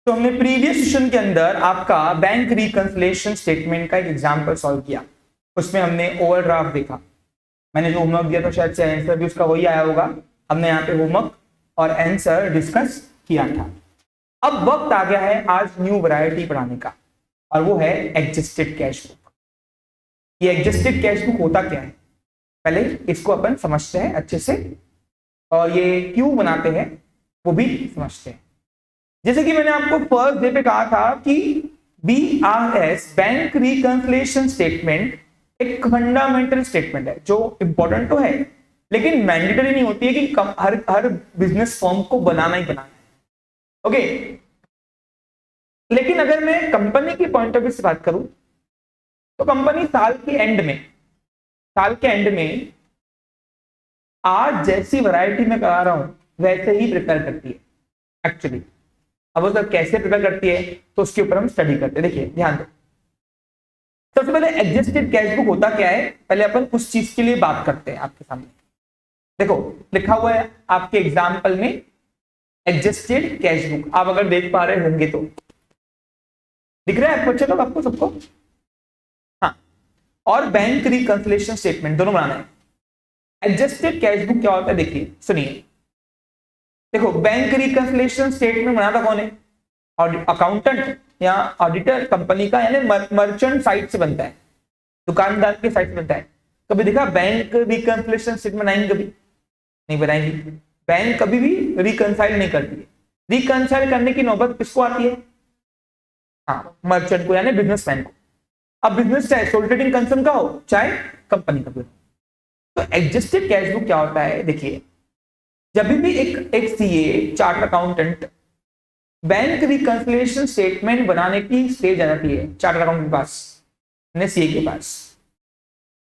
तो हमने previous session के अंदर आपका बैंक रिकंसिलिएशन स्टेटमेंट का एक एग्जांपल सॉल्व किया। उसमें हमने ओवरड्राफ्ट देखा। मैंने जो होमवर्क दिया था शायद से आंसर भी उसका वही आया होगा। हमने यहाँ पे होमवर्क और आंसर डिस्कस किया था। अब वक्त आ गया है आज न्यू वैरायटी पढ़ाने का, और वो है एडजस्टेड कैश बुक। ये एडजस्टेड कैश बुक होता क्या है, पहले इसको अपन समझते हैं अच्छे से, और ये क्यों बनाते हैं वो भी समझते हैं। जैसे कि मैंने आपको फर्स्ट डे पे कहा था कि BRS बैंक रिकंसिलिएशन स्टेटमेंट एक फंडामेंटल स्टेटमेंट है जो इंपॉर्टेंट तो है, लेकिन मैंडेटरी नहीं होती है कि हर बिजनेस फर्म को बनाना ही बनाना है। ओके, लेकिन अगर मैं कंपनी की पॉइंट ऑफ व्यू से बात करूं तो कंपनी साल के एंड में आज जैसी वैरायटी में करा रहा हूं वैसे ही प्रिपेयर करती है एक्चुअली। अब वो सर कैसे प्रिपेयर करती है तो उसके ऊपर हम स्टडी करते हैं। देखिए ध्यान दो, सबसे पहले एडजस्टेड कैश बुक होता क्या है, पहले अपन उस चीज के लिए बात करते हैं आपके सामने। देखो लिखा हुआ है आपके एग्जाम्पल में एडजस्टेड कैश बुक, आप अगर देख पा रहे होंगे तो दिख रहा है आपको, चलो आपको सबको, हाँ। और बैंक रिकंसिलिएशन स्टेटमेंट दोनों बनाना है। एडजस्टेड कैश बुक क्या होता है देखिए, सुनिए। देखो बैंक रिकंसिलिएशन स्टेटमेंट बनाता कौन है, अकाउंटेंट या ऑडिटर कंपनी का, यानी मर्चेंट साइड से बनता है, दुकानदार के साइड से बनता है। कभी देखा बैंक रिकंसिलिएशन स्टेटमेंट बनाएंगे? कभी नहीं बनाएंगे। बैंक कभी भी रिकंसाइल नहीं करती है। रिकंसाइल करने की नौबत किसको आती है? हाँ, मर्चेंट को, यानी बिजनेसमैन को। अब बिजनेस चाहे सोल ट्रेडिंग कंसर्न का हो चाहे कंपनी का भी हो। तो एडजस्टेड कैश बुक क्या होता है देखिए, जब भी एक CA chart accountant bank reconciliation statement बनाने की स्टेज आ जाती है चार्ट अकाउंटेंट के पास, सीए के पास,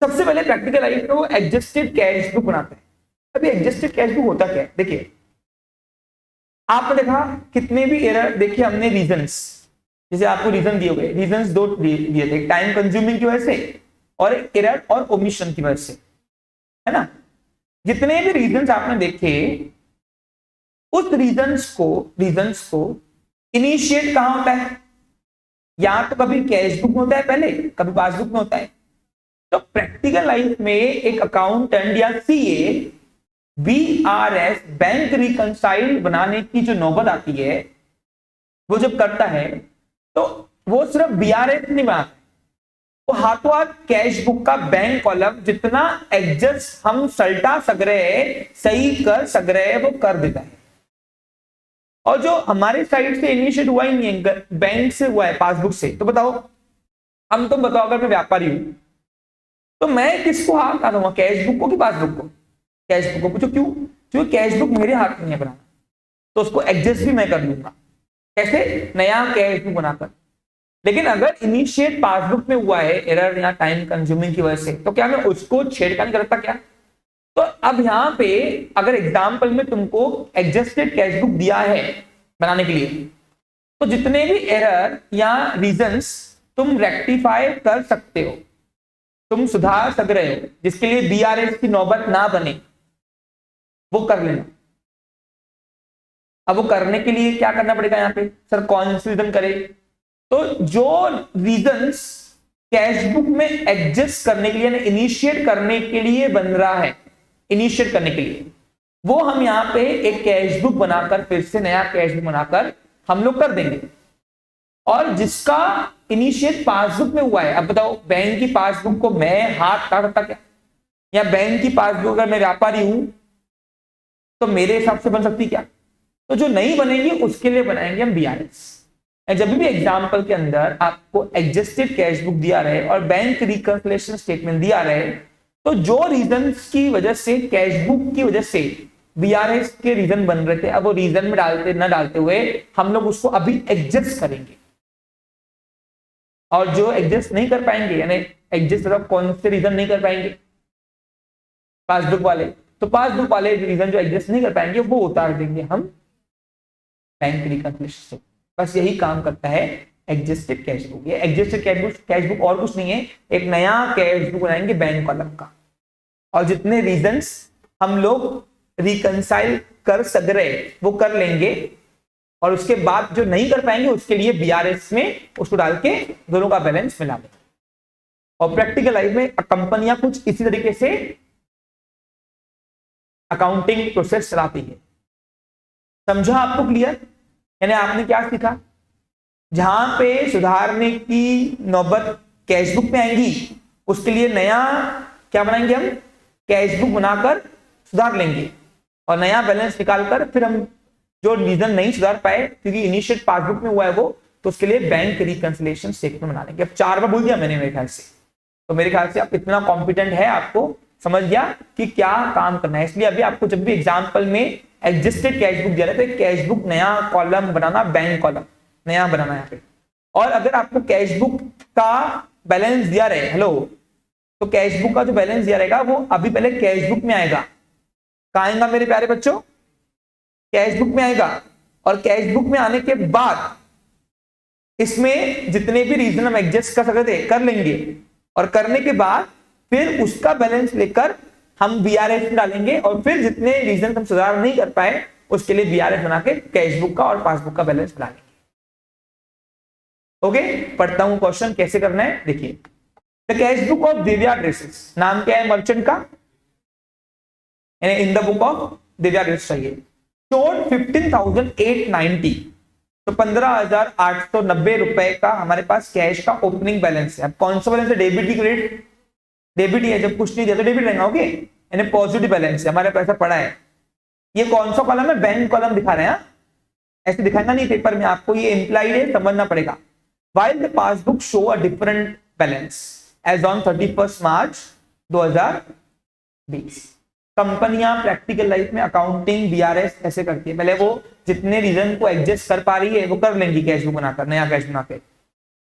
सबसे पहले प्रैक्टिकल लाइफ में वो एडजस्टेड कैश बुक बनाते हैं। अभी एडजस्टेड कैश बुक होता क्या है देखिए, आपने देखा कितने भी एरर देखिए हमने रीजंस, जैसे आपको रीजन दिए हुए, रीजंस दो दिए थे, टाइम कंज्यूमिंग की वजह से और एरर और ओमिशन की वजह से, है ना। जितने भी रीजंस आपने देखे, उस रीजंस को इनिशिएट कहां होता है, या तो कभी कैश बुक में होता है पहले, कभी पासबुक में होता है। तो प्रैक्टिकल लाइफ में एक अकाउंटेंट या सीए BRS बैंक रिकंसाइल बनाने की जो नौबत आती है, वो जब करता है तो वो सिर्फ BRS नहीं बनाता, वो हाथों हाथ कैश बुक का बैंक कॉलम जितना एडजस्ट हम सल्टा सक रहे, सही कर सक रहे, वो कर देता है। और जो हमारे साइड से इनिशिएट हुआ ही नहीं है, बैंक से हुआ है, पासबुक से, तो बताओ, हम तुम बताओ, अगर मैं व्यापारी हूं तो मैं किसको हाथ आऊंगा, कैश बुक को कि पासबुक को? कैश बुक को। पूछो क्यों? क्योंकि कैश बुक मेरे हाथ में है बनाना, तो उसको एडजस्ट भी मैं कर लूंगा। कैसे? नया कैश बुक बनाकर। लेकिन अगर इनिशिएट पासबुक में हुआ है एरर या टाइम कंज्यूमिंग की वजह से, तो क्या मैं उसको छेड़खानी करता क्या? तो अब यहां पे अगर एग्जांपल में तुमको एडजस्टेड कैश बुक दिया है बनाने के लिए, तो जितने भी एरर या रीजंस तुम रेक्टिफाई कर सकते हो, तुम सुधार सक रहे हो, जिसके लिए BRS की नौबत ना बने, वो कर लेना। अब वो करने के लिए क्या करना पड़ेगा यहाँ पे, सर कौन से रीजन करे? तो जो रीजंस कैश बुक में एडजस्ट करने के लिए, इनिशिएट करने के लिए बन रहा है, इनिशिएट करने के लिए, वो हम यहाँ पे एक कैश बुक बनाकर, फिर से नया कैश बुक बनाकर हम लोग कर देंगे। और जिसका इनिशिएट पासबुक में हुआ है, अब बताओ बैंक की पासबुक को मैं हाथ काट सकता क्या? या बैंक की पासबुक अगर मैं व्यापारी हूं तो मेरे हिसाब से बन सकती क्या? तो जो नहीं बनेगी उसके लिए बनाएंगे हम BRS। जब भी एग्जाम्पल के अंदर आपको एडजस्टेड कैश बुक दिया रहे और बैंक रिकंसिलिएशन स्टेटमेंट दिया रहे, तो जो रीजंस की वजह से, कैश बुक की वजह से BRS के रीजन बन रहे थे, अब वो रीजन में डालते हुए हम लोग उसको अभी एडजस्ट करेंगे। और जो एडजस्ट नहीं कर पाएंगे, यानी एडजस्ट मतलब कौन से रीजन नहीं कर पाएंगे, पासबुक वाले, तो पासबुक वाले रीजन जो एडजस्ट नहीं कर पाएंगे वो उतार देंगे हम बैंक रिकंसिलिएशन से। बस यही काम करता है एडजस्टेड कैश बुक। ये एडजस्टेड कैश बुक और कुछ नहीं है, एक नया कैश बुक बनाएंगे बैंक कॉलम का, और जितने रीजंस हम लोग रिकंसाइल कर सक रहे वो कर लेंगे, और उसके बाद जो नहीं कर पाएंगे उसके लिए बीआरएस में उसको डाल के दोनों का बैलेंस मिला देंगे। और प्रैक्टिकल लाइफ में कंपनियां कुछ इसी तरीके से अकाउंटिंग प्रोसेस चलाती है। समझा आपको क्लियर? यानी आपने क्या सीखा? जहां पे सुधारने की नौबत कैशबुक में आएंगी उसके लिए नया क्या बनाएंगे, हम कैशबुक बनाकर सुधार लेंगे और नया बैलेंस निकालकर फिर हम जो रीजन नहीं सुधार पाए क्योंकि इनिशियल पासबुक में हुआ है वो, तो उसके लिए बैंक रिकंसिलिएशन स्टेटमेंट बना लेंगे। अब 4 बार बोल दिया मैंने मेरे ख्याल से, तो मेरे ख्याल से आप इतना कॉम्पिटेंट है, आपको समझ गया कि क्या काम करना है। इसलिए अभी आपको जब भी एग्जाम्पल में एडजस्टेड कैशबुक दिया जाता है, कैशबुक नया कॉलम बनाना, बैंक कॉलम नया बनाना यहाँ पे। और अगर आपको कैशबुक का बैलेंस दिया रहे, हेलो, तो कैशबुक का जो बैलेंस दिया रहेगा वो अभी पहले कैशबुक में आएगा। कहाँ आएगा मेरे प्यारे बच्चों? कैशबुक में आएगा। और कैशबुक में आने के बाद इसमें जितने भी रीजन हम एडजस्ट कर सकते थे कर लेंगे, और करने के बाद फिर उसका बैलेंस लेकर हम बीआरएस में डालेंगे और फिर जितने रीजन हम सुधार नहीं कर पाए उसके लिए बीआरएस बना के कैशबुक का और पासबुक का बैलेंस बना लेंगे। ओके, पढ़ता हूं क्वेश्चन कैसे करना है, देखिए। The cashbook of Divya dresses, नाम क्या है मर्चेंट का, in the book of Divya dresses चाहिए। शोड 15,890, तो 15,890 रुपए का हमारे पास कैश का ओपनिंग बैलेंस है। अब कौन सा बैलेंस है? डेबिट की क्रेडिट? डेबिट ही है, जब कुछ नहीं दिया तो डेबिट रहेगा। ओके, यानी पॉजिटिव बैलेंस है, हमारे पैसा पड़ा है। ये कौन सा कॉलम है? बैंक कॉलम दिखा रहे हैं, ऐसे दिखाएगा नहीं पेपर में, आपको ये इंप्लाइड है, समझना पड़ेगा। While the passbook show a different balance as on 31st March 2020, कंपनियां प्रैक्टिकल लाइफ में अकाउंटिंग बीआरएस ऐसे करती है, पहले वो जितने रीजन को एडजस्ट कर पा रही है वो कर लेंगी कैशबुक बनाकर, नया कैश बना के,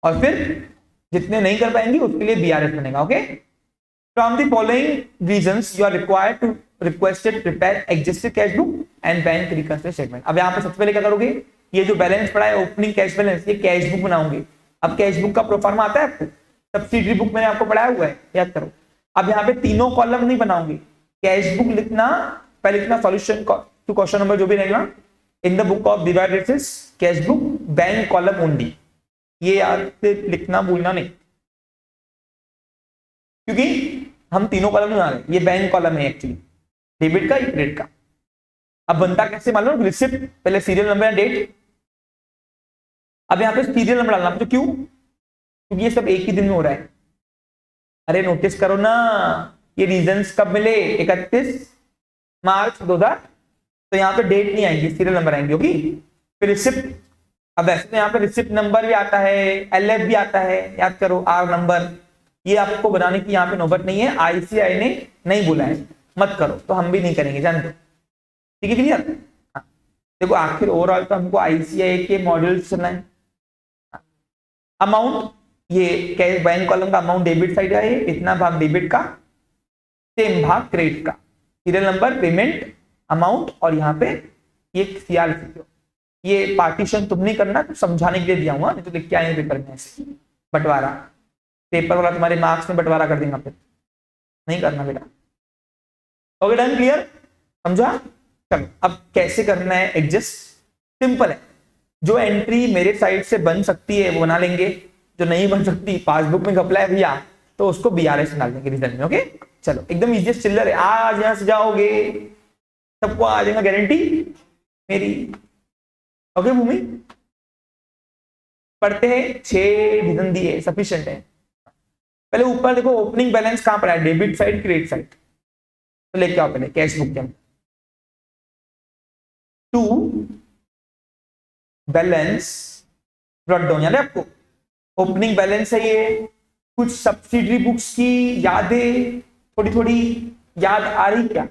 और फिर जितने नहीं कर पाएंगी उसके लिए बीआरएस बनेगा। Okay, from the following reasons you are required to requested prepare adjusted cashbook and bank reconciliation statement. अब यहाँ पे सबसे पहले क्या करोगे, ये जो बैलेंस पड़ा है ओपनिंग कैश बैलेंस, ये कैशबुक बनाओगे। अब कैशबुक का प्रोफार्मा आता है आपको, सब्सिडरी बुक मैंने आपको पढ़ाया हुआ है, याद करो। अब यहाँ पे तीनों कॉलम नहीं बनाओगे, कैशबुक लिखना, पहले लिखना सॉल्यूशन टू क्वेश्चन नंबर जो भी रहेगा, in the book of Divya dresses cashbook bank column only, ये याद लिखना भूलना नहीं, क्योंकि हम तीनों कॉलम बना रहे हैं। ये बैंक कॉलम है एक्चुअली, डेबिट का या क्रेडिट का। अब बनता कैसे मालूम? रिसिप्ट, पहले सीरियल नंबर या डेट। अब यहाँ पे सीरियल नंबर डालना, तो क्यों? क्योंकि ये सब एक ही दिन में हो रहा है। अरे नोटिस करो ना, ये रीजंस कब मिले? 31 मार्च 2000, तो यहाँ पे डेट नहीं आएगी, सीरियल नंबर आएंगे। ओके, फिर रिसिप्ट। अब वैसे तो यहाँ पे रिसिप्ट नंबर भी आता है, एलएफ भी आता है, याद करो, आर नंबर। ये आपको बनाने की यहाँ पे नौबत नहीं है, आईसीआई ने नहीं बोला है मत करो, तो हम भी नहीं करेंगे, जान दो। ठीक है, क्लियर? देखो आखिर ओवरऑल तो हमको आईसीआई के मॉड्यूल चलना है। अमाउंट, ये बैंक कॉलम का अमाउंट डेबिट साइड है, इतना भाग डेबिट का, सेम भाग क्रेडिट का, सीरियल नंबर, पेमेंट, अमाउंट, और यहाँ पे ये सीआर। ये पार्टीशन तुम नहीं करना, तो समझाने के लिए दिया हुआ, नहीं तो लिख के आएंगे पेपर में ऐसे बंटवारा, पेपर वाला तुम्हारे मार्क्स में बंटवारा कर देंगे, फिर नहीं करना बेटा। ओके, डन, क्लियर, समझा? चलो अब कैसे करना है एडजस्ट, सिंपल है। जो एंट्री मेरे साइड से बन सकती है वो बना लेंगे, जो नहीं बन सकती, पासबुक में घपला है भैया, तो उसको बीआरएस में डाल देंगे रिजल्ट में। ओके, चलो एकदम इजीएस्ट चिल्लर है, आज यहां से जाओगे सबको आ जाएगा, गारंटी मेरी। ओके भूमि, पढ़ते हैं, 6 रीजन दिए, सफिशिएंट है। पहले ऊपर देखो ओपनिंग बैलेंस कहां पड़ा है, डेबिट साइड क्रेडिट साइड, तो लेके आओ पहले कैशबुक के अंदर। टू बैलेंस ब्रॉट डाउन, यानी आपको ओपनिंग बैलेंस है ये, कुछ सब्सिडरी बुक्स की यादें थोड़ी थोड़ी याद आ रही, क्या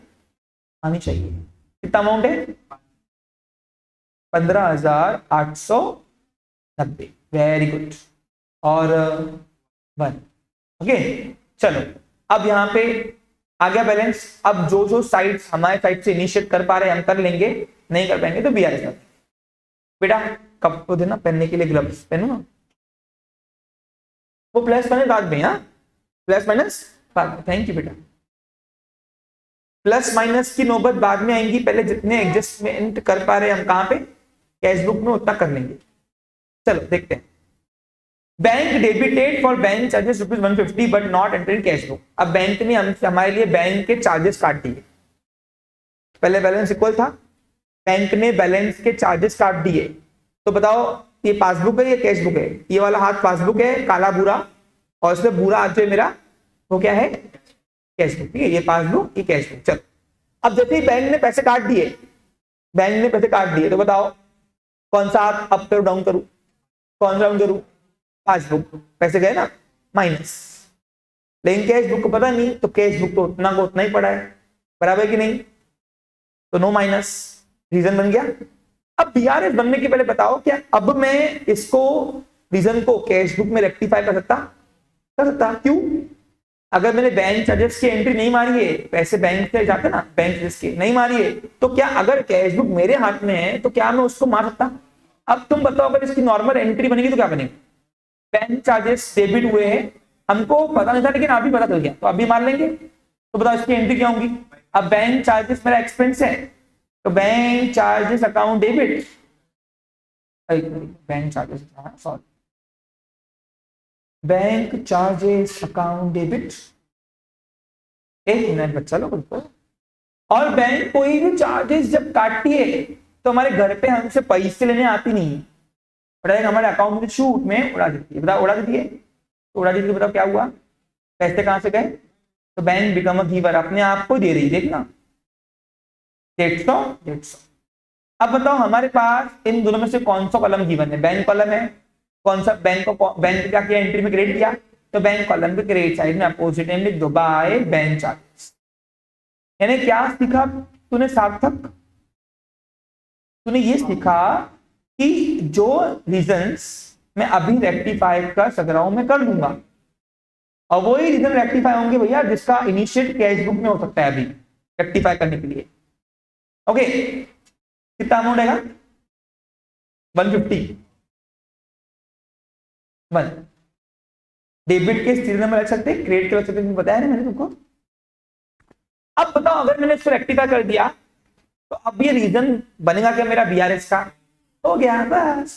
आनी चाहिए। कितना अमाउंट है? 15,890, वेरी गुड, और 1। ओके, चलो अब यहाँ पे आ गया बैलेंस। अब जो जो साइड्स हमारे साइड से इनिशिएट कर पा रहे हैं हम कर लेंगे, नहीं कर पाएंगे तो बीआरएस। बेटा कब को देना पहनने के लिए ग्लव्स पहनो ना, वो प्लस माइनस बाद में, हाँ प्लस माइनस बाद में, थैंक यू बेटा। प्लस माइनस की नौबत बाद में आएंगी, पहले जितने एडजस्टमेंट कर पा रहे हैं हम, कहाँ पे कैश बुक में उतना कर लेंगे। चलो देखते हैं। Bank debited for bank charges ₹150 but not enter in cash book. अब बैंक ने हमारे लिए बैंक के चार्जेस काट दिए। पहले बैलेंस इक्वल था, बैंक ने बैलेंस के चार्जेस काट दिए। तो बताओ ये पासबुक है या कैश बुक है? ये वाला हाथ पासबुक है काला बुरा, और इसमें बुरा हाथ जो है मेरा वो क्या है? Cash book. ठीक है, ये पासबुक ये कैश बुक। चलो अब जैसे ही बैंक ने पैसे काट दिए, बैंक ने पैसे काट दिए, तो बताओ कौन सा हाथ अप करूं डाउन करूं? कौन डाउन करूं? पासबुक। पैसे गए ना, माइनस। लेकिन कैश बुक को पता नहीं, तो कैश बुक तो उतना को उतना ही पड़ा है, बराबर है कि नहीं? तो नो माइनस, रीजन बन गया। अब बीआरएस बनने के पहले बताओ क्या अब मैं इसको रीजन को कैश बुक में रेक्टिफाई कर सकता? कर सकता। क्यों? अगर मैंने बैंक चार्जेस की एंट्री नहीं मारी है, पैसे बैंक से जाते ना, बैंक चार्जेस की नहीं मारी है, तो क्या अगर कैश बुक मेरे हाथ में है तो क्या मैं उसको मार सकता? अब तुम बताओ अगर इसकी नॉर्मल एंट्री बनेगी तो क्या बनेगी? बैंक चार्जेस डेबिट हुए हैं, हमको पता नहीं था लेकिन अभी पता चल गया, तो अभी मार लेंगे। तो बताओ इसकी एंट्री क्या होगी? अब बैंक चार्जेस मेरा एक्सपेंस है, तो bank charges account debit, bank charges sorry bank charges account debit. एक मिनट बच्चा लोग रुको। और बैंक कोई भी चार्जेस जब काटती है तो हमारे घर पे हमसे पैसे लेने आती नहीं है, हमारे अकाउंट में शूट में उड़ा देती है। बताओ उड़ा देती है, तो उड़ा देती है, बताओ क्या हुआ? पैसे कहां से गए? तो बैंक बिकम अ गिवर, अपने आप को दे रही, देखना 150। अब बताओ हमारे पास इन दोनों में से कौन सा कॉलम गिवन है? बैंक कॉलम है। कौन सा बैंक को बैंक क्या किया? एंट्री में क्रेडिट किया, तो बैंक कॉलम पे क्रेडिट साइड में अपोजिट नेम लिख दो, बाय बैंक चार्जेस। यानी क्या सीखा तूने सार्थक? तूने ये सीखा कि जो रीजंस मैं अभी रेक्टिफाई कर सक रहा हूं मैं कर लूंगा, और वही रीजन रेक्टिफाई होंगे भैया जिसका इनिशिएट कैश बुक में हो सकता है अभी रेक्टिफाई करने के लिए। ओके, कितना अमाउंट आएगा? 150। डेबिट के सीरियल नंबर रख सकते, क्रेडिट के रख सकते, बताया ना मैंने तुमको। अब बताओ अगर मैंने इसको रेक्टिफाई कर दिया तो अब ये रीजन बनेगा क्या मेरा बीआरएस का? हो गया बस।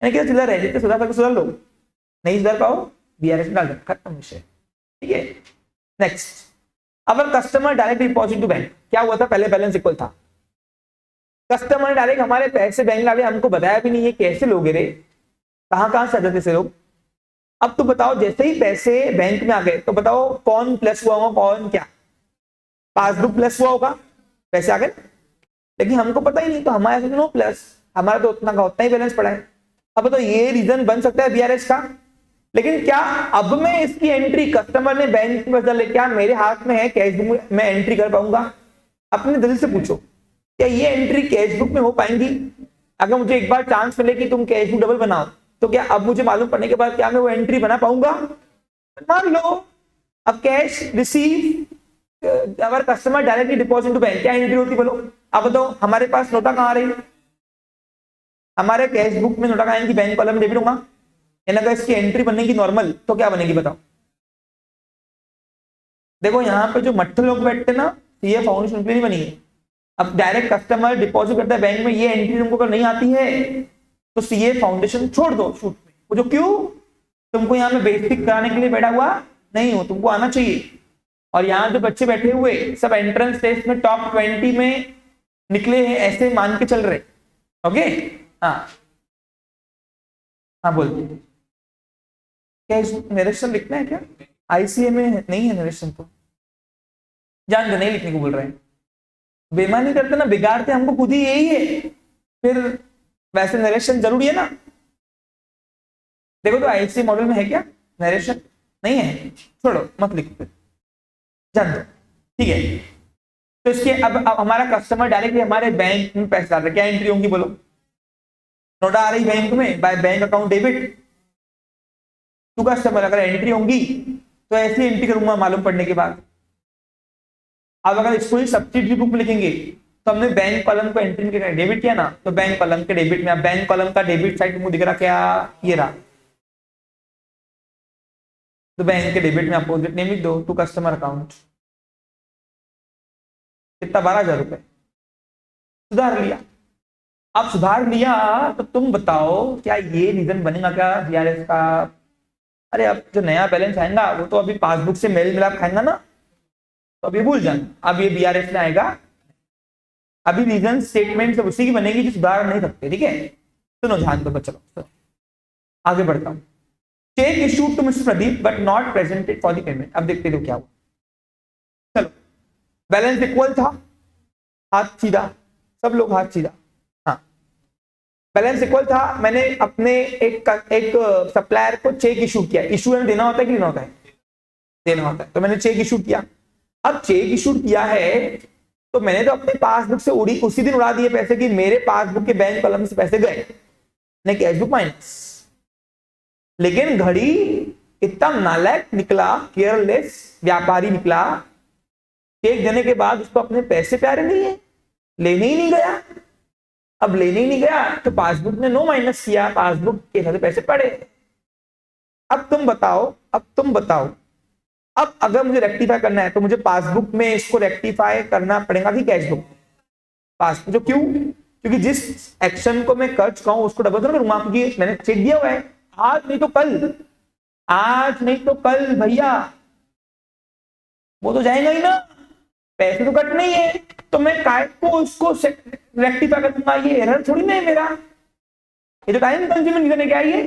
सुधर रहे जितने सुधार सकते सुधर लो, नहीं सुधर पाओ बीआरएस में डाल दो, खत्म विषय। ठीक है, नेक्स्ट। अब customer direct deposit to bank, क्या हुआ था? पहले बैलेंस इक्वल था, कस्टमर डायरेक्ट हमारे पैसे बैंक डाले, हमको बताया भी नहीं ये कैसे लोगे रे, कहां से आ जाते से लोग। अब तो बताओ जैसे ही पैसे बैंक में आ गए तो बताओ कौन प्लस हुआ होगा, कौन क्या? पासबुक प्लस हुआ होगा, पैसे आ गए, लेकिन हमको पता ही नहीं, तो हमारे नो प्लस, हमारा तो उतना का उतना ही बैलेंस पड़ा है। अब तो ये रीजन बन सकता है बीआरएस का, लेकिन क्या अब मैं इसकी एंट्री कस्टमर ने बैंक में बदल, क्या मेरे हाथ में है कैश बुक में एंट्री कर पाऊंगा? अपने दिल से पूछो, क्या ये एंट्री कैश बुक में हो पाएंगी? अगर मुझे एक बार चांस मिले कि तुम कैश बुक डबल बनाओ, तो क्या अब मुझे मालूम पड़ने के बाद क्या मैं वो एंट्री बना पाऊंगा? मान लो अब कैश रिसीव अगर customer directly deposit to bank, क्या एंट्री होती बोलो? अब बताओ हमारे पास नोटा कहां आ रही? हमारे कैश बुक में नोटा कहां आएंगी? बैंक कॉलम में डेबिट होगा। अगर इसकी एंट्री बनेगी नॉर्मल तो क्या बनेगी बताओ? देखो यहाँ पे जो मट्ठे लोग बैठते ना, ये फाउंडेशन नहीं बनी है। अब डायरेक्ट कस्टमर डिपॉजिट करता है बैंक में, ये एंट्री तुमको अगर नहीं आती है तो सीए फाउंडेशन छोड़ दो शूट में। वो जो क्यों? तुमको यहाँ में बेसिक कराने के लिए बैठा हुआ नहीं हो, तुमको आना चाहिए। और यहाँ जो बच्चे बैठे हुए सब एंट्रेंस टेस्ट में टॉप 20 में निकले हैं, ऐसे मान के चल रहे। ओके, हाँ हाँ बोल। क्या नरेशन लिखना है क्या? आईसीए में नहीं है नरेशन, तो जान दो, नहीं लिखने को बोल रहे हैं। बेईमानी करते ना, बिगाड़ते हमको खुद ही, यही है। फिर वैसे नरेशन जरूरी है ना। देखो तो आईसीए मॉडल में है क्या नरेशन? नहीं है, छोड़ो मत लिखो, जान दो। ठीक है, तो इसके अब हमारा कस्टमर डायरेक्टली हमारे बैंक में पैसे डाल रहे, क्या एंट्री होंगी बोलो? नोटा आ रही बैंक में, by bank account debit to customer, अगर एंट्री होंगी तो ऐसी एंट्री करूंगा मालूम पड़ने के बाद। अब अगर इसको ही सब्सिडी बुक में लिखेंगे तो हमने बैंक कॉलम को एंट्री में डेबिट किया ना, तो बैंक कॉलम के डेबिट में, बैंक कॉलम का डेबिट साइड तुमको दिख रहा क्या? ये रहा, तो बैंक के डेबिट में अपोजिट नेम लिख दो, टू कस्टमर अकाउंट। कितना? 12,000 रुपए, सुधार लिया। अब सुधार लिया तो तुम बताओ क्या ये रीजन बनेगा क्या बीआरएस का? अरे अब जो नया बैलेंस आएगा वो तो अभी पासबुक से मेल मिलाप खाएगा ना, तो अभी भूल जाना, अब ये बीआरएस में आएगा। अभी रीजन स्टेटमेंट सब उसी की बनेगी जो सुधार नहीं सकते, ठीक है? सुनो ध्यान दो बच्चों, आगे बढ़ता हूं। Cheque issued to mister Pradeep but not presented for the payment. अब देखते हो क्या हुआ। चलो, बैलेंस इक्वल था, हाथ सीधा, सब लोग हाथ सीधा। हाँ, बैलेंस इक्वल था। मैंने अपने एक सप्लायर को चेक इशू किया। इशू देना होता है कि नहीं होता है? देना होता है। तो मैंने चेक इशू किया। अब चेक इशू किया है तो मैंने तो अपने पासबुक से उसी दिन उड़ा दिए पैसे कि मेरे पासबुक के बैंक कॉलम से पैसे गए, नहीं कैशबुक माइनस। लेकिन घड़ी इतना नालायक निकला, केयरलेस व्यापारी निकला, चेक देने के बाद उसको अपने पैसे प्यारे नहीं है, लेने ही नहीं गया। अब लेने ही नहीं गया तो पासबुक ने नो माइनस किया, पासबुक के साथ पैसे पड़े। अब तुम बताओ, अब अगर मुझे रेक्टिफाई करना है तो मुझे पासबुक में इसको रेक्टिफाई करना पड़ेगा कि कैशबुक? पासबुक। जो क्यों? क्योंकि जिस एक्शन को मैं कर चुका हूं उसको डबल तो करूंगा, क्योंकि मैंने चेक दिया हुआ है। आज नहीं तो कल, आज नहीं तो कल भैया वो तो जाएगा ही ना, पैसे तो कटने ही है। तो मैं काय को उसको रेक्टिफाई करूंगा? ये एरर थोड़ी ना है मेरा, ये तो टाइम कंज्यूमिंग रीजन है क्या ये?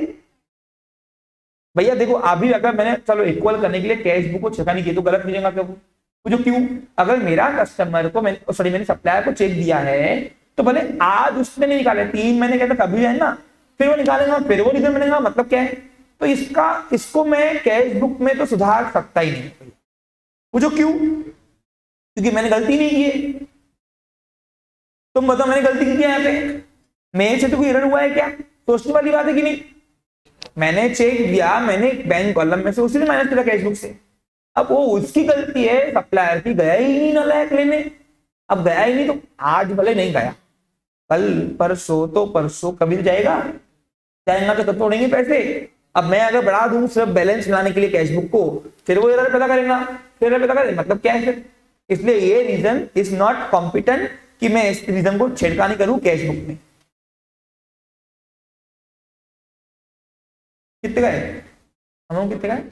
भैया देखो, अभी अगर मैंने चलो इक्वल करने के लिए कैश बुक को छेका नहीं किया तो गलत मिलेगा क्या वो? जो क्यों? अगर मेरा कस्टमर को मैंने सप्लायर को चेक दिया है तो भले आज उसने नहीं निकाले, 3 महीने के अंदर कभी जाए ना, फिर वो निकालेगा, फिर वो रीजन बनेगा, मतलब क्या है? तो इसको मैं कैश बुक में तो सुधार सकता ही नहीं। वो जो क्यों? क्योंकि मैंने गलती नहीं की है। तुम बताओ मैंने गलती की है यहाँ पे? मेरे से तो कोई एरर हुआ है क्या? सोचने वाली बात है कि नहीं? मैंने चेक दिया, मैंने बैंक कॉलम में से उसी ने माइनस किया कैश बुक से। अब वो उसकी गलती है, सप्लायर की, गया ही नहीं नालायक लेने। अब गया ही नहीं तो आज भले नहीं गया, कल परसों तो परसों कभी जाएगा तो तब तोड़ेंगे पैसे। अब मैं अगर बढ़ा दूं सिर्फ बैलेंस लाने के लिए कैश बुक को, फिर वो एरर पैदा करेगा, फिर एरर पैदा करेगा, मतलब क्या है फिर? इसलिए ये रीजन इज नॉट कॉम्पिटेंट कि मैं इस रीजन को छेड़खानी करूं कैश बुक में। कितने गए हम लोग, कितने गए?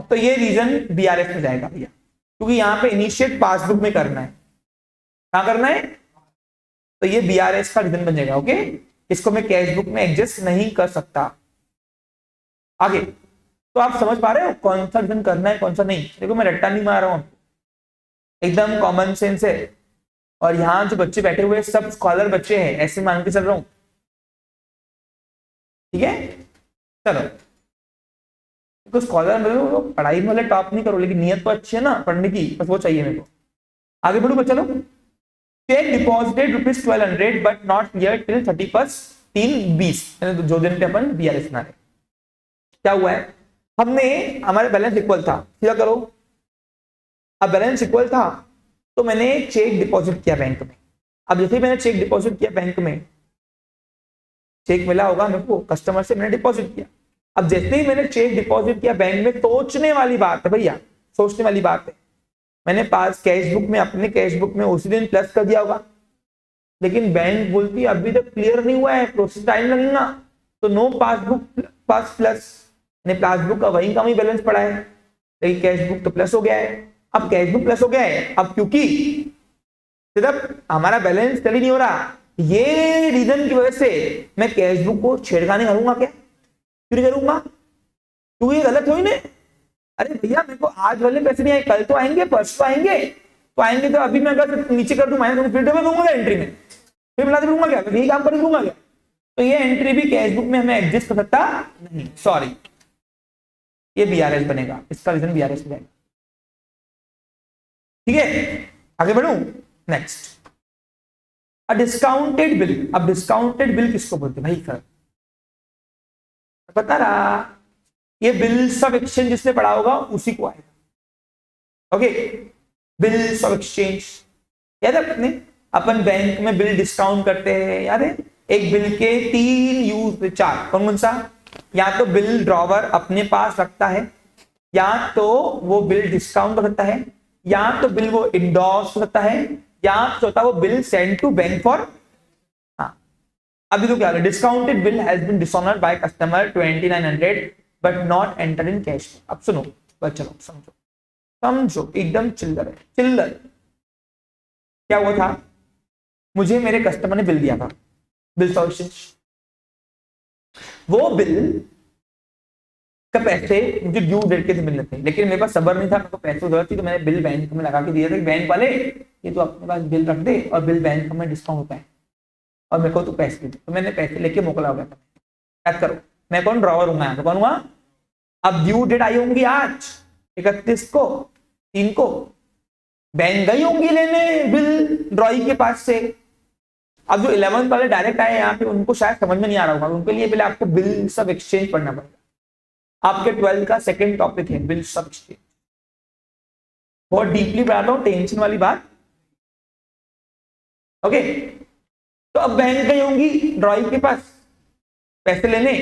तो ये रीजन बीआरएस में जाएगा भैया, क्योंकि यहाँ पे इनिशिएट पासबुक में करना है। कहां करना है? तो ये बीआरएस का रीजन बन जाएगा। ओके, इसको मैं कैश बुक में एडजस्ट नहीं कर सकता। आगे तो आप समझ पा रहे हो कौन सा रीजन करना है कौन सा नहीं? देखो मैं रट्टा नहीं मार रहा हूं, एकदम कॉमन सेंस है। और यहाँ जो बच्चे बैठे हुए सब स्कॉलर बच्चे हैं, ऐसे मान के चल रहा हूं, ठीक है? चलो, तो स्कॉलर मतलब पढ़ाई में वाले टॉप नहीं करो, लेकिन नियत तो अच्छी है ना पढ़ने की, बस वो चाहिए मेरे को। आगे बढ़ो बच्चा लोग। Check deposited ₹1200 but not clear till 31/3/20, जो दिन पे अपन बीआरएस बना रहे। क्या हुआ है? हमारे बैलेंस इक्वल था, सीधा करो। अब बैलेंस इक्वल था तो मैंने चेक डिपॉजिट किया बैंक में। अब जैसे ही मैंने चेक डिपॉजिट किया बैंक में, चेक मिला होगा मेरे को कस्टमर से, मैंने डिपॉजिट किया। अब जैसे ही मैंने चेक डिपॉजिट किया बैंक में, सोचने वाली बात है भैया, सोचने वाली बात है, मैंने पास कैश बुक में, अपने कैश बुक में उसी दिन प्लस कर दिया होगा, लेकिन बैंक बोलती है अभी तक क्लियर नहीं हुआ है, प्रोसेस टाइम लगेगा, तो नो पासबुक पास प्लस। पासबुक का वही का वही बैलेंस पड़ा है, लेकिन कैश बुक तो प्लस हो गया है। अब कैश बुक प्लस हो गया है, अब क्योंकि सिर्फ हमारा बैलेंस चल ही नहीं हो रहा, ये रीजन की वजह से मैं कैश बुक को छेड़खानी करूंगा क्या? क्यों नहीं करूंगा? क्योंकि ये गलत हो ही नहीं। अरे भैया मेरे को आज वाले पैसे नहीं आए, कल तो आएंगे, परसों आएंगे, तो आएंगे तो अभी मैं अगर नीचे कर दूं माइनस, फिर तो मैं दूंगा एंट्री में, फिर मिला दूंगा क्या? यही काम कर दूंगा क्या? तो ये एंट्री भी कैश बुक में हमें एडजस्ट कर सकता नहीं, सॉरी, ये बीआरएस बनेगा, इसका रीजन बीआरएस बनेगा। ठीक है, आगे बढ़ूं। Next, discounted bill. अब डिस्काउंटेड बिल किसको बोलते हैं भाई? सर बता रहा, ये बिल्स ऑफ एक्सचेंज जिसने पढ़ा होगा उसी को आएगा। ओके, बिल्स ऑफ एक्सचेंज याद है अपने, अपन बैंक में बिल डिस्काउंट करते हैं, याद है? एक बिल के 3 यूज 4, कौन कौन सा? या तो बिल ड्रॉवर अपने पास रखता है, या तो वो बिल डिस्काउंट कर सकता है, या तो बिल वो इंडोर्स हो सकता है, या तो वो bill send to bank for. हाँ, अभी तो क्या है, discounted bill has been dishonoured by customer 2900 but not enter in cash. अब सुनो चलो समझो समझो, एकदम चिल्लर है चिल्लर। क्या हुआ था, मुझे मेरे कस्टमर ने बिल दिया था, बिल सॉल्यूशन, वो बिल का पैसे मुझे ड्यू डेट के मिलने थे, लेकिन मेरे पास सबर नहीं था, मेरे को पैसे की जरूरत थी, तो मैंने बिल बैंक में लगा के दिया था कि बैंक वाले ये तो अपने पास बिल रख दे और बिल बैंक में डिस्काउंट होता है और मेरे को तो पैसे दे। तो मैंने पैसे लेके मोकला हो गया था। याद करो मैं कौन, ड्रॉवर हूँ, मैं कौन हुआ। अब ड्यू डेट आई होंगी आज 31 को 3 को, बैंक गई होंगी लेने बिल ड्रॉई के पास से। अब जो 11 वाले डायरेक्ट आए यहाँ पे उनको शायद समझ में नहीं आ रहा होगा, उनके लिए पहले आपको बिल सब एक्सचेंज पढ़ना पड़ेगा। आपके 12 का सेकंड टॉपिक है बिल सब एक्सचेंज। बहुत डीपली पढ़ाता हूँ, टेंशन वाली बात। ओके, तो अब बैंक गई होंगी ड्रॉई के पास पैसे लेने,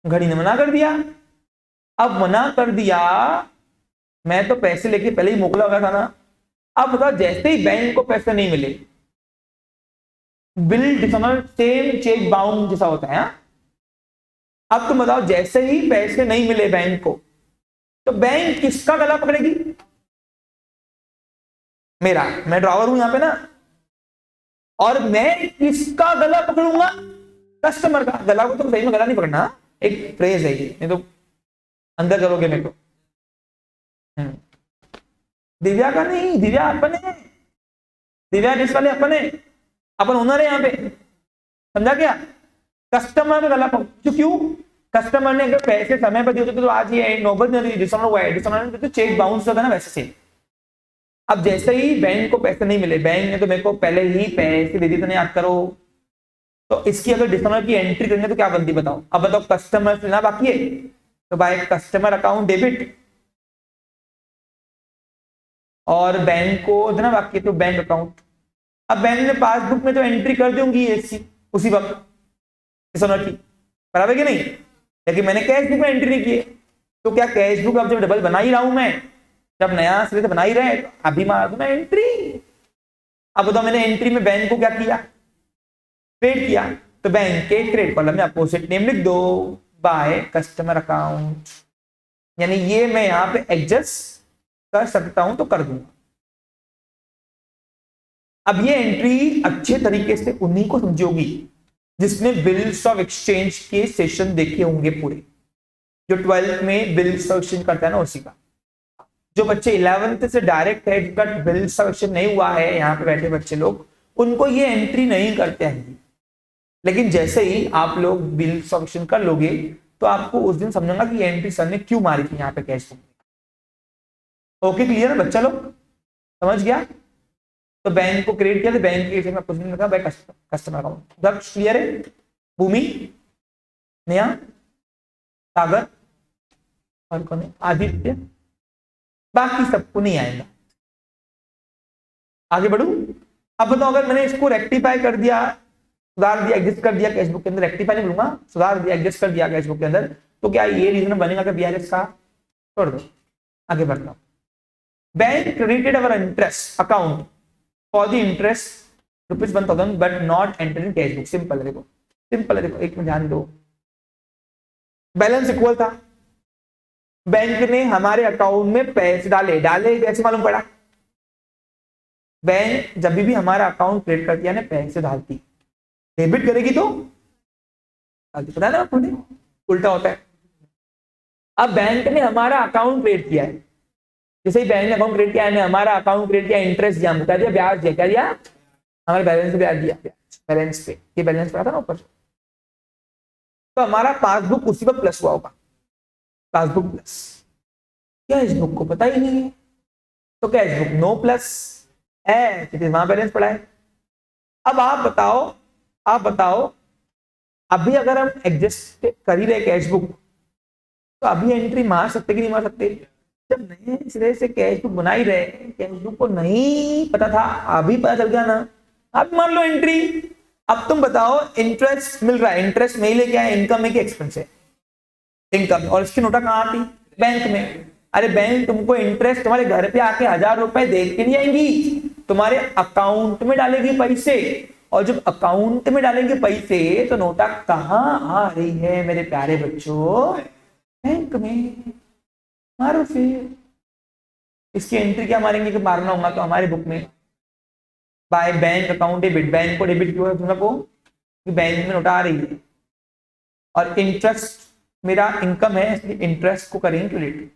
घड़ी ने मना कर दिया। अब मना कर दिया, मैं तो पैसे लेके पहले ही मोकला हुआ था ना। अब बताओ जैसे ही बैंक को पैसे नहीं मिले, bill dishonour same cheque bounce जैसा होता है। अब तुम बताओ जैसे ही पैसे नहीं मिले बैंक को, तो बैंक किसका गला पकड़ेगी, मेरा, मैं ड्राइवर हूं यहां पे ना, और मैं किसका गला पकड़ूंगा, कस्टमर का। गला को तो सही में गला नहीं पकड़ना, एक फ्रेज है ये, नहीं तो अंदर करोगे मेरे को। दिव्या का नहीं, दिव्या अपन है, दिव्या डिश वाले अपन है, अपन ओनर है यहाँ पे, समझा क्या। कस्टमर का गला पकड़, क्यों, कस्टमर ने अगर पैसे समय पर दिए होते तो आज ये नौबत नहीं, डिसऑनर हुआ है, डिसऑनर तो चेक बाउंस होता है ना, वैसे से। अब जैसे ही बैंक को पैसे नहीं मिले, बैंक ने तो मेरे को पहले ही पैसे दे दिए थे, याद करो, तो इसकी अगर डिसऑनर की एंट्री करनी है तो क्या बनती बताओ। अब बताओ कस्टमर लेना बाकी है, तो बाय कस्टमर अकाउंट डेबिट, और बैंक को देना बाकी है तो बैंक अकाउंट। अब बैंक ने पासबुक में तो एंट्री कर दूंगी उसी वक्त डिसऑनर की, बराबर कि नहीं, लेकिन मैंने कैश बुक में एंट्री नहीं की है, तो क्या कैश बुक अब जब डबल बना ही रहा हूं मैं, जब नया सिरे से बना ही रहे, तो अभी मार दूं मैं एंट्री। अब बताओ मैंने एंट्री में बैंक को क्या किया, क्रेडिट किया, तो बैंक के क्रेडिट कॉलम में अपोजिट नेम लिख दो, बाय कस्टमर अकाउंट, यानी ये मैं यहां पे एडजस्ट कर सकता हूं तो कर दूंगा। अब ये एंट्री अच्छे तरीके से उन्हीं को समझी होगी जिसने बिल्स ऑफ एक्सचेंज के सेशन देखे होंगे पूरे, जो 12th में बिल्स ऑफ एक्सचेंज करता है ना उसी का। जो बच्चे 11th से डायरेक्ट है, जिनका बिल्स ऑफ एक्सचेंज नहीं हुआ है, यहाँ पे बैठे बच्चे लोग, उनको ये एंट्री नहीं करते हैं, लेकिन जैसे ही आप लोग बिल्स ऑफ एक्सचेंज कर लोगे तो आपको उस दिन समझूंगा कि एंट्री सर ने क्यों मारी थी यहाँ पे कैश बुक में। ओके, क्लियर है बच्चा लोग, समझ गया। तो बैंक को क्रेडिट किया, तो बैंक के में पोजीशन लगा बाय कस्टमर अकाउंट। क्लियर है, भूमि, नेहा, सागर और कौन है, आदित्य, बाकी सबको नहीं आएगा। आगे बढ़ू, अब बताओ अगर मैंने इसको रेक्टिफाई कर दिया, सुधार दिया, एडजस्ट कर दिया कैश बुक के अंदर, रेक्टिफाई नहीं बोलूंगा, सुधार दिया, एडजस्ट कर दिया कैश बुक के अंदर, तो क्या ये रीजन बनेगा कि बीआरएस का, छोड़ दो, आगे बढ़ता हूं। Bank credited our interest account for the interest ₹1000 but not enter in cash book. Simple है, देखो सिंपल है, देखो एक में ध्यान दो, बैलेंस इक्वल था, बैंक ने हमारे अकाउंट में पैसे डाले कैसे मालूम पड़ा, बैंक जब भी हमारा अकाउंट क्रेडिट करती है ना पैसे डालती, डेबिट करेगी तो पता है ना आपको, उल्टा होता है। अब बैंक ने हमारा अकाउंट क्रिएट किया है, जैसे ही बैंक ने अकाउंट क्रिएट किया है, हमारा अकाउंट क्रिएट किया, इंटरेस्ट दिया, बता दिया, ब्याज दिया, क्या दिया, हमारे बैलेंस पे ब्याज दिया, बैलेंस पे, ये बैलेंस पे आता ना ऊपर, तो हमारा पासबुक उसी वक्त प्लस हुआ होगा, पासबुक प्लस, कैश बुक को पता ही नहीं है, तो कैश बुक नो प्लस है, वहां बैलेंस पड़ा है। अब आप बताओ अभी अगर हम एडजस्ट कर ही रहे कैश बुक, तो अभी एंट्री मार सकते कि नहीं मार सकते, जब नए सिरे से कैश बुक बना ही रहे, कैश बुक को नहीं पता था, अभी पता चल गया ना, अब मान लो एंट्री। अब तुम बताओ इंटरेस्ट मिल रहा है, इंटरेस्ट में ही लेके आए, इनकम है कि एक्सपेंस है, इनकम, और इसकी नोटा कहाँ आती, बैंक में। अरे बैंक तुमको इंटरेस्ट तुम्हारे घर पे आके 1000 रुपए दे के नहीं आएंगी, तुम्हारे अकाउंट में डालेगी पैसे, और जब अकाउंट में डालेंगे पैसे तो नोटा कहाँ आ रही है मेरे प्यारे बच्चों? बैंक में। मारो फिर इसकी एंट्री क्या मारेंगे कि मारना होगा तो हमारे बुक में by bank account debit. Bank को डेबिट क्यों है तुम लोग को? कि बैंक में नोटा आ रही है और इंटरेस्ट मेरा इनकम है, इसलिए इंटरेस्ट को करेंगे क्रेडिट।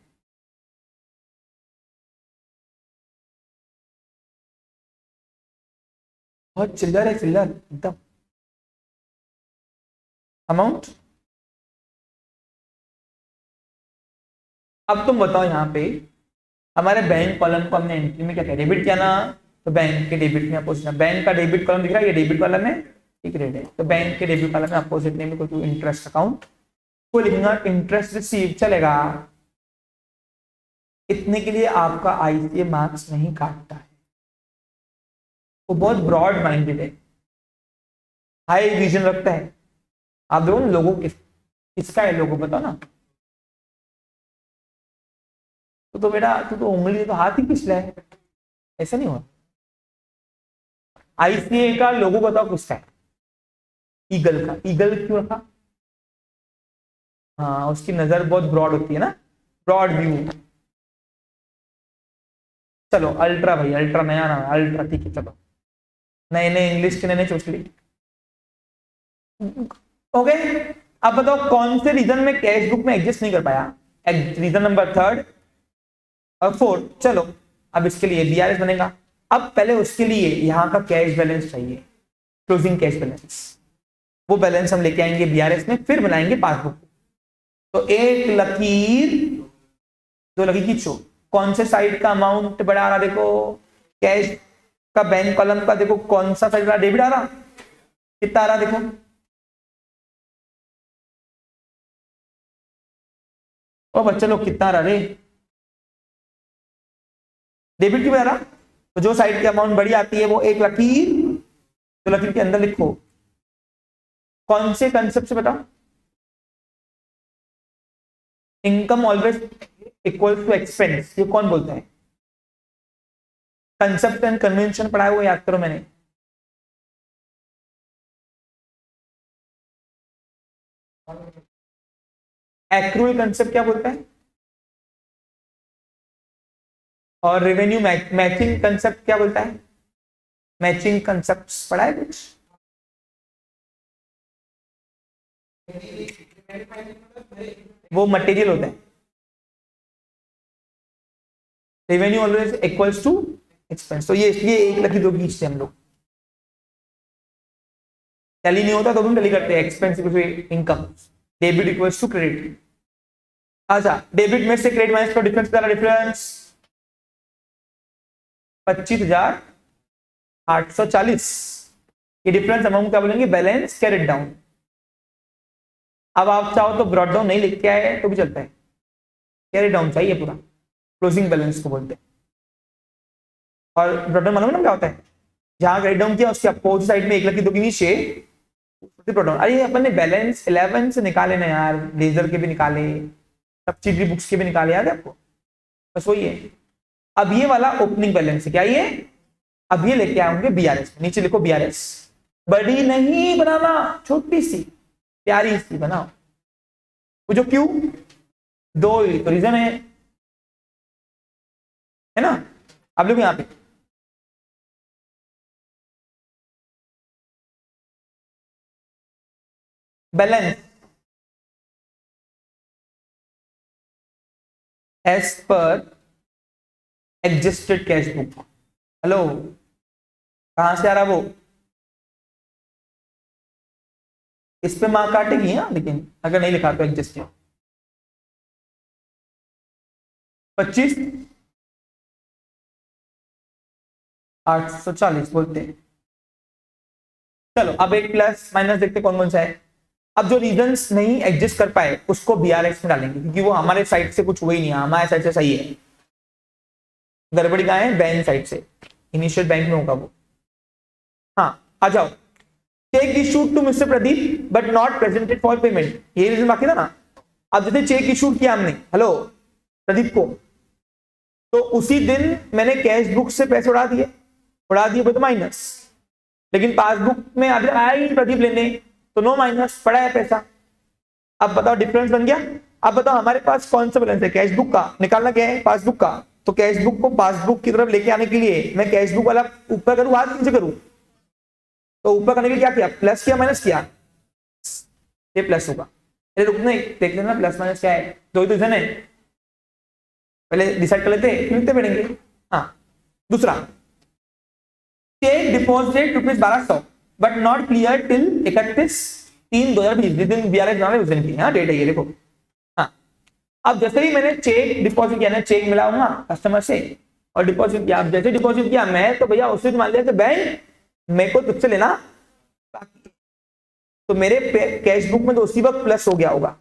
बहुत चिल्लर है, चिल्लर एकदम। अमाउंट अब तुम बताओ यहाँ पे हमारे बैंक कॉलम को हमने एंट्री में क्या किया? डेबिट किया ना, तो बैंक के डेबिट में अपोजिट। बैंक का डेबिट कॉलम दिख रहा है, ये डेबिट कॉलम है, ये क्रेडिट है। तो बैंक के डेबिट कॉलम में अपोजिट में कोई इंटरेस्ट अकाउंट को लिखूंगा, इंटरेस्ट रिसीव चलेगा। इतने के लिए आपका आईसीए मार्क्स नहीं काटता है, वो बहुत ब्रॉड माइंडेड है, हाई विजन रखता है। आप देखो ना लोगों किसका है, लोगों बताओ ना। तो बेटा तू तो उंगली तो हाथ ही पिछला है, ऐसा नहीं हुआ। आईसीए का लोगो बताओ किसका है? ईगल का। ईगल क्यों रखा? हाँ उसकी नजर बहुत ब्रॉड होती है ना, ब्रॉड व्यू। चलो अल्ट्रा भाई, अल्ट्रा नया नाम है, अल्ट्रा ठीक है। चलो नए नए इंग्लिश के नए चोचली। ओके अब बताओ कौन से रीजन में कैश बुक में एडजस्ट नहीं कर पाया? रीजन नंबर 3 और 4। चलो अब इसके लिए बीआरएस बनेगा। अब पहले उसके लिए यहाँ का कैश बैलेंस चाहिए, क्लोजिंग कैश बैलेंस। वो बैलेंस हम लेके आएंगे बीआरएस में, फिर बनाएंगे पासबुक। तो एक लकीर, दो लकीर खींचो। कौन से साइड का अमाउंट बड़ा आ रहा? देखो कैश का बैंक कॉलम का देखो कौन सा साइड डेबिट आ रहा, कितना आ रहा देखो। ओ बच्चे लोग कितना आ रहा रे? डेबिट क्यों आ रहा? तो जो साइड की अमाउंट बड़ी आती है वो एक लकीर, तो लकीर के अंदर लिखो कौन से कंसेप्ट से बताओ। Income always equal to expense, ये कौन बोलता है? कंसेप्ट एंड कन्वेंशन पढ़ा है वो याद करो मैंने। एक्रूअल कंसेप्ट क्या बोलता है? और रेवेन्यू मैचिंग कंसेप्ट क्या बोलता है? मैचिंग कंसेप्ट पढ़ा है कुछ? वो मटेरियल होता है। Revenue always equals to expense. तो ये इसलिए एक लकी दो खींचते हम लोग। टैली नहीं होता तो हम टैली करते हैं, expense income, debit equals to credit. अच्छा डेबिट में से क्रेडिट माइनस का डिफरेंस क्या? डिफरेंस 25,840। ये डिफरेंस अमाउंट क्या बोलेंगे? Balance carried down. अब आप चाहो तो ब्रॉड डाउन नहीं लिख के आए तो भी चलता है, कैरी डाउन चाहिए पूरा, क्लोजिंग बैलेंस को बोलते हैं। और ब्रॉड डाउन मालूम है ना क्या होता है? जहां कैरी डाउन किया उसके अपोजिट साइड में एक लकी दो के नीचे ब्रॉड डाउन। अरे अपन ने बैलेंस 11 से निकाले ना यार, लेजर के भी निकाले, सब्सिडरी बुक्स के भी निकाले, याद है आपको? बस वही है। अब ये वाला ओपनिंग बैलेंस है, क्या ये? अब ये लेके आएंगे बीआरएस, नीचे लिखो बीआरएस। बड़ी नहीं बनाना, छोटी सी प्यारी सी बनाओ। वो जो क्यों? दो तो रीजन है ना? आप लोग यहां पे balance as per adjusted cash book. Hello कहां से आ रहा वो? इस पे मार्क काटेगी हाँ, लेकिन अगर नहीं लिखा तो एडजस्टेड 25,840 बोलते हैं। चलो अब एक प्लस माइनस देखते कौन कौन सा है। अब जो रीजंस नहीं एडजस्ट कर पाए उसको बीआरएस में डालेंगे, क्योंकि वो हमारे साइड से कुछ हुआ ही नहीं है, हमारे साइड से सही है। गड़बड़ी कहाँ है? बैंक साइड से, इनिशियल बैंक में होगा वो। हाँ आ जाओ। Cheque issued to mister Pradeep but not presented for payment, ये रीजन बाकी था ना। अब जैसे चेक इशूड किया हमने हेलो प्रदीप को, तो उसी दिन मैंने कैश बुक से पैसे उड़ा दिए, विद माइनस। लेकिन पासबुक में अभी आया ही नहीं प्रदीप लेने, तो नो माइनस, पड़ा है पैसा। अब बताओ डिफरेंस बन गया। अब बताओ हमारे पास कौन सा बैलेंस है, कैश बुक का निकालना क्या है, पासबुक का। तो कैश बुक को पासबुक की तरफ लेके आने के लिए मैं कैश बुक वाला ऊपर करूं हाथ नीचे करूं, तो ऊपर करने के लिए क्या किया, प्लस किया माइनस किया, ये प्लस होगा। अरे रुकने देख लेना प्लस माइनस क्या है, दो ही तो रीजन है, पहले डिसाइड कर लेते हैं फिर लिखते बढ़ेंगे। हाँ दूसरा, cheque deposit ₹1200 but not clear till 31/3/2020, जिस दिन BRS बना उस दिन की हाँ डेट है ये देखो। हाँ अब जैसे ही मैंने चेक डिपॉजिट किया ना, चेक मिला होगा कस्टमर से और डिपॉजिट किया, अब जैसे डिपॉजिट किया मैं तो भैया उसी दिन मान लिया कि बैंक मेरे को तुझसे लेना बाकी, तो मेरे कैश बुक में तो उसी वक्त प्लस हो गया होगा।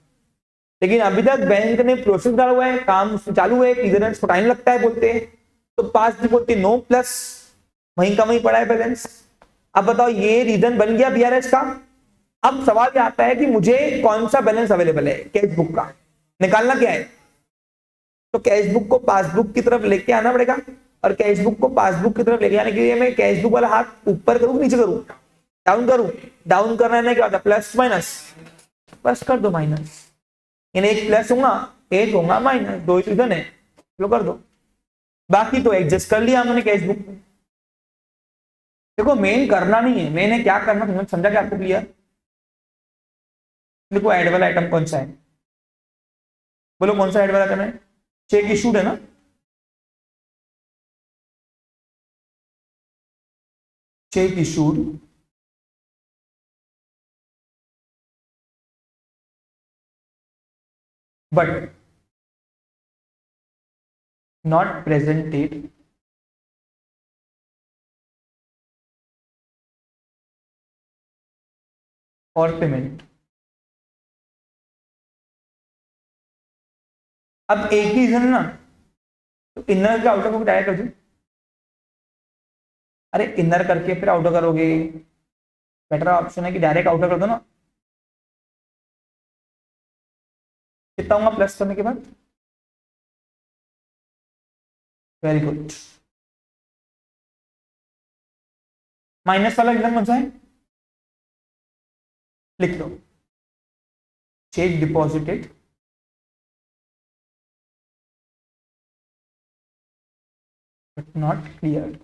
लेकिन अभी तक बैंक ने प्रोसेस डाला हुआ है, काम चालू है, क्लियरेंस को टाइम लगता है बोलते हैं, तो पास भी बोलते नो प्लस, वहीं का वहीं पड़ा है बैलेंस। अब बताओ ये रीजन बन गया BRS का। अब सवाल ये आता है कि मुझे कौन सा बैलेंस अवेलेबल है, कैश बुक का निकालना क्या है, तो कैश बुक को पासबुक की तरफ लेके आना पड़ेगा, और कैश बुक को पासबुक की तरफ लेके आने के लिए मैं कैश बुक वाला हाथ ऊपर करूं नीचे करूं, डाउन करूं, डाउन करना है क्या होता है प्लस माइनस, बस कर दो माइनस, इन एक प्लस होगा एक होगा माइनस, दो ही रीजन है, लो कर दो, बाकी तो एडजस्ट कर लिया हमने कैश बुक में। देखो मेन करना नहीं है, मैंने क्या करना तुमने समझा क्या आपको क्लियर। देखो ऐड वाला आइटम कौन सा है, बोलो कौन सा ऐड वाला आइटम है, चेक इशूड है ना, check issued but not presented for payment। अब एक ही रीजन है ना, तो इनर के आउटर को डायरेक्ट कर दूं, अरे इनर करके फिर आउटर करोगे, बेटर ऑप्शन है कि डायरेक्ट आउटर कर दो ना। कितना होगा प्लस करने के बाद, वेरी गुड। माइनस वाला रीजन कौन सा है, लिख लो, cheque deposited but not cleared.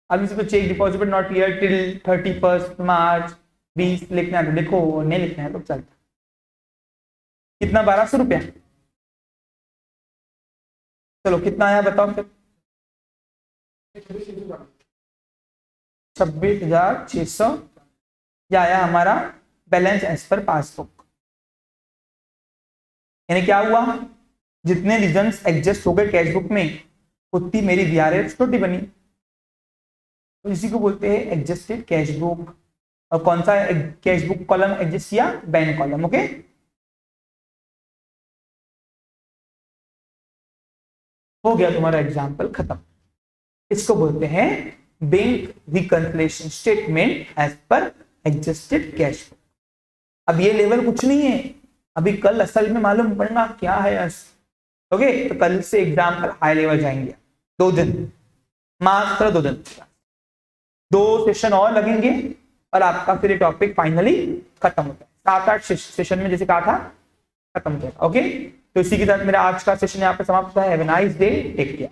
अब इसको cheque deposit not clear till 31 March 20 लिखना है, तो देखो नहीं लिखना है तो चलता। कितना 1200 रुपया, चलो कितना आया बताओ फिर, 26,600 यह आया हमारा बैलेंस एज पर पासबुक। यानी क्या हुआ, जितने रीजन्स एडजस्ट हो गए कैश बुक में उतनी मेरी BRS छोटी बनी, तो इसी को बोलते हैं एडजस्टेड कैश बुक। और कौन सा कैश बुक कॉलम एडजस्ट किया, बैंक कॉलम। ओके हो गया तुम्हारा एग्जाम्पल खत्म। इसको बोलते हैं bank reconciliation statement as per adjusted cash book. अब ये लेवल कुछ नहीं है, अभी कल असल में मालूम पड़ेगा क्या है। ओके तो कल से एग्जाम्पल हाई लेवल जाएंगे, 2 दिन मात्र 2 दिन, 2 सेशन और लगेंगे और आपका फिर ये टॉपिक फाइनली खत्म होता है। 7-8 सेशन में जैसे कहा था खत्म हो जाएगा। ओके तो इसी के साथ मेरा आज का सेशन यहाँ पे समाप्त होता है। Have a nice day, take care.